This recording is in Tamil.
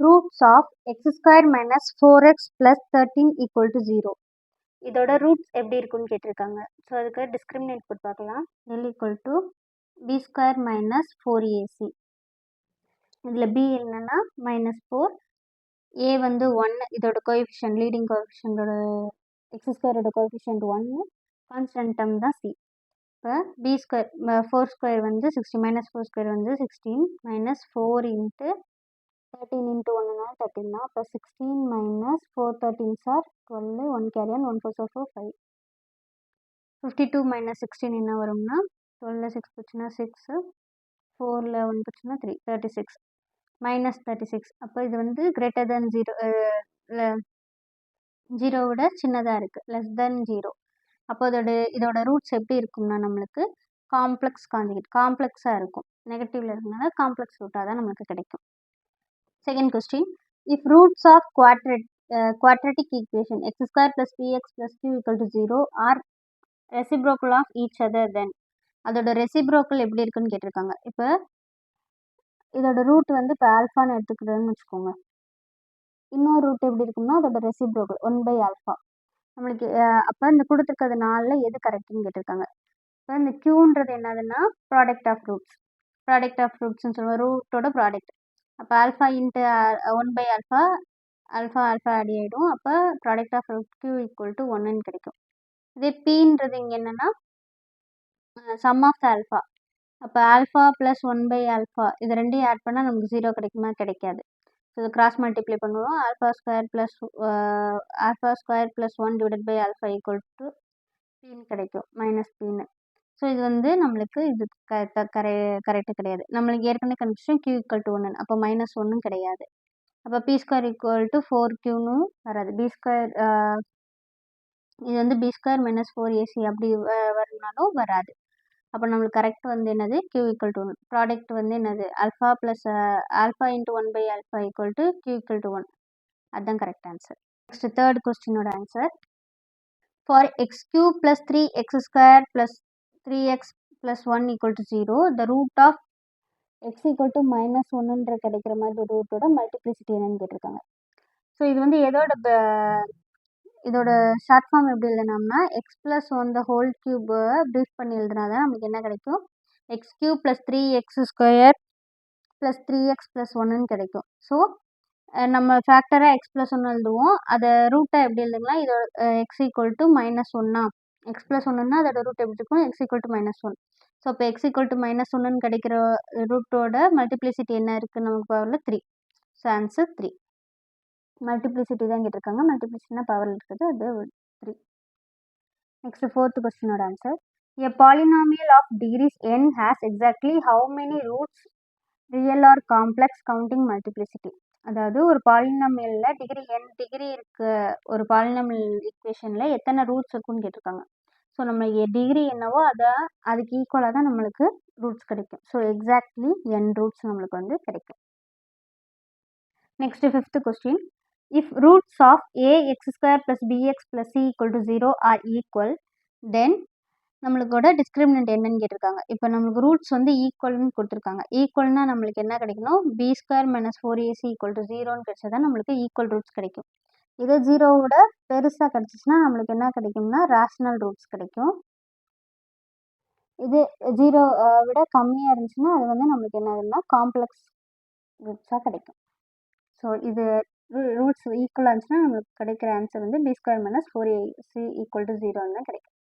Roots of x square minus 4x plus 13 equal to 0. இதோட ரூட்ஸ் எப்படி இருக்குன்னு கேட்டிருக்காங்க. ஸோ அதுக்கு டிஸ்கிரிமினேட் போட்டு பார்க்கலாம். L equal to B square minus 4ac. இதில் பி என்னன்னா -4, ஏ வந்து 1, இதோட கோஎஃபிஷியன்ட் லீடிங் கோஎஃபிஷியன்டோட எக்ஸ் ஸ்கொயரோட கோஎஃபிஷியன்ட் 1, கான்ஸ்டன்ட் டேர்ம் தான் சி. இப்போ பி ஸ்கொயர் 4 ஸ்கொயர் வந்து 60 -4 ஸ்கொயர் வந்து 16 -4 இன்ட்டு 13 இன்ட்டு 1 13 தான். அப்போ 16 -4 13s are 12, 1 carry on, 1 4 4 5. 52 -16 என்ன வரும்னா 12 6 போச்சுன்னா 6, 4 1 போச்சுன்னா 3, 36 -36. அப்போ இது வந்து கிரேட்டர் தென் 0, 0 விட சின்னதாக இருக்குது, லெஸ் தென் 0. அப்போ இதோட ரூட்ஸ் எப்படி இருக்கும்னா நம்மளுக்கு காம்ப்ளெக்ஸ் கான்ஜுகேட், காம்ப்ளெக்ஸாக இருக்கும். நெகட்டிவ்ல இருக்கனால காம்ப்ளெக்ஸ் ரூட்டாக தான் நம்மளுக்கு கிடைக்கும். Second question, if roots of quadratic equation x square plus px plus q equal to 0 are reciprocal of each other, then அதோட ரெசிப்ரோக்கல் எப்படி இருக்குன்னு கேட்டிருக்காங்க. இப்போ இதோட ரூட் வந்து இப்போ ஆல்ஃபான்னு எடுத்துக்கிறேன்னு வச்சுக்கோங்க. இன்னொரு ரூட் எப்படி இருக்கும்னா அதோட ரெசிப்ரோக்கல் 1/α. நம்மளுக்கு அப்போ இந்த கொடுத்துருக்கிறது 4ல் எது கரெக்டுன்னு கேட்டிருக்காங்க. இப்போ இந்த க்யூன்றது என்னதுன்னா product of roots, product of ரூட்ஸ்ன்னு சொல்லுவோம், ரூட்டோட ப்ராடக்ட். அப்போ alpha into 1/α, alpha alpha add ஆகிடும். அப்போ product of root Q equal to 1ன்னு கிடைக்கும். இதே பீன்றது இங்கே என்னென்னா சம் ஆஃப் ஆல்ஃபா. அப்போ ஆல்ஃபா ப்ளஸ் 1/α இது ரெண்டையும் ஆட் பண்ணால் நமக்கு 0 கிடைக்குமா? கிடைக்காது. ஸோ இது கிராஸ் மல்டிப்ளை பண்ணுவோம். Alpha square plus 1 divided by alpha equal to பீன் கிடைக்கும், மைனஸ் பீன்னு. ஸோ இது வந்து நம்மளுக்கு இது கரெக்டு கிடையாது. நம்மளுக்கு ஏற்கனவே கண்டுபிடிச்சோம் q ஈக்குவல் டு 1, அப்போ -1 கிடையாது. அப்போ பி ஸ்கொயர் ஈக்குவல் டு 4qன்னு வராது. பி ஸ்கொயர் இது வந்து பி ஸ்கொயர் -4ac அப்படி வரணும்னாலும் வராது. அப்போ நம்மளுக்கு கரெக்ட் வந்து என்னது q ஈக்குவல் டு 1. ப்ராடக்ட் வந்து என்னது alpha plus alpha into 1/α equal to q equal to 1. அதுதான் கரெக்ட் ஆன்சர். நெக்ஸ்ட் தேர்ட் கொஸ்டினோட answer. For x cube plus 3x square plus 3x plus 1 equal to 0, the root of x equal to -1ன்ற கிடைக்கிற மாதிரி ரூட்டோட மல்டிப்ளிசிட்டி என்னன்னு கேட்டிருக்காங்க. ஸோ இது வந்து இதோட ஷார்ட் ஃபார்ம் எப்படி எழுதினோம்னா x + 1 the whole cube brief பண்ணி எழுதுனா தான் நமக்கு என்ன கிடைக்கும், x³ + 3x² + 3x + 1ன்னு கிடைக்கும். ஸோ நம்ம ஃபேக்டராக x + 1 எழுதுவோம். அதை ரூட்டை எப்படி எழுதுங்களா, இதோட x ஈக்குவல் டு -1, x + 1ன்னா அதோட ரூட் எப்படி இருக்கும், x ஈக்குவல் டு -1. ஸோ இப்போ x ஈக்குவல் டு -1ன்னு கிடைக்கிற ரூட்டோட மல்டிப்ளிசிட்டி என்ன இருக்குது நமக்கு பவரில் 3. So answer 3. மல்டிப்ளிசிட்டி தான் கேட்டிருக்காங்க, மல்டிப்ளிசிட்டினா பவரில் இருக்குது, அது 3. நெக்ஸ்ட் ஃபோர்த் கொஸ்டினோட answer. A polynomial of degrees n has exactly how many roots, real or complex, counting multiplicity. அதாவது ஒரு பாலினாமியலில் டிகிரி இருக்க ஒரு பாலினாமியல் ஈக்குவேஷனில் எத்தனை ரூட்ஸ் இருக்குன்னு கேட்டிருக்காங்க. ஸோ நம்ம டிகிரி என்னவோ அதுக்கு ஈக்குவலாக தான் நம்மளுக்கு ரூட்ஸ் கிடைக்கும். ஸோ எக்ஸாக்ட்லி n ரூட்ஸ் நம்மளுக்கு வந்து கிடைக்கும். Next fifth question. If roots of ax² + bx + c equal to 0 are equal, then நம்மளுக்கோட டிஸ்கிரிமினன்ட் என்னன்னு கேட்டிருக்காங்க. இப்போ நம்மளுக்கு ரூட்ஸ் வந்து ஈக்குவல்னு கொடுத்துருக்காங்க. ஈக்குவல்னா நம்மளுக்கு என்ன கிடைக்கணும், b² - 4ac ஈக்குவல் டு 0ன்னு கிடைச்சா தான் நம்மளுக்கு ஈக்குவல் ரூட்ஸ் கிடைக்கும். இதே 0வோட பெருசாக கிடச்சிச்சின்னா நம்மளுக்கு என்ன கிடைக்கும்னா ரேஷ்னல் ரூட்ஸ் கிடைக்கும். இது 0 விட கம்மியாக இருந்துச்சுன்னா அது வந்து நம்மளுக்கு என்ன ஆகுதுன்னா காம்ப்ளெக்ஸ் ரூட்ஸாக கிடைக்கும். ஸோ இது ரூட்ஸ் ஈக்குவலாக இருந்துச்சுன்னா நம்மளுக்கு கிடைக்கிற ஆன்சர் வந்து b² - 4ac ஈக்குவல் டு 0ன்னு தான் கிடைக்கும்.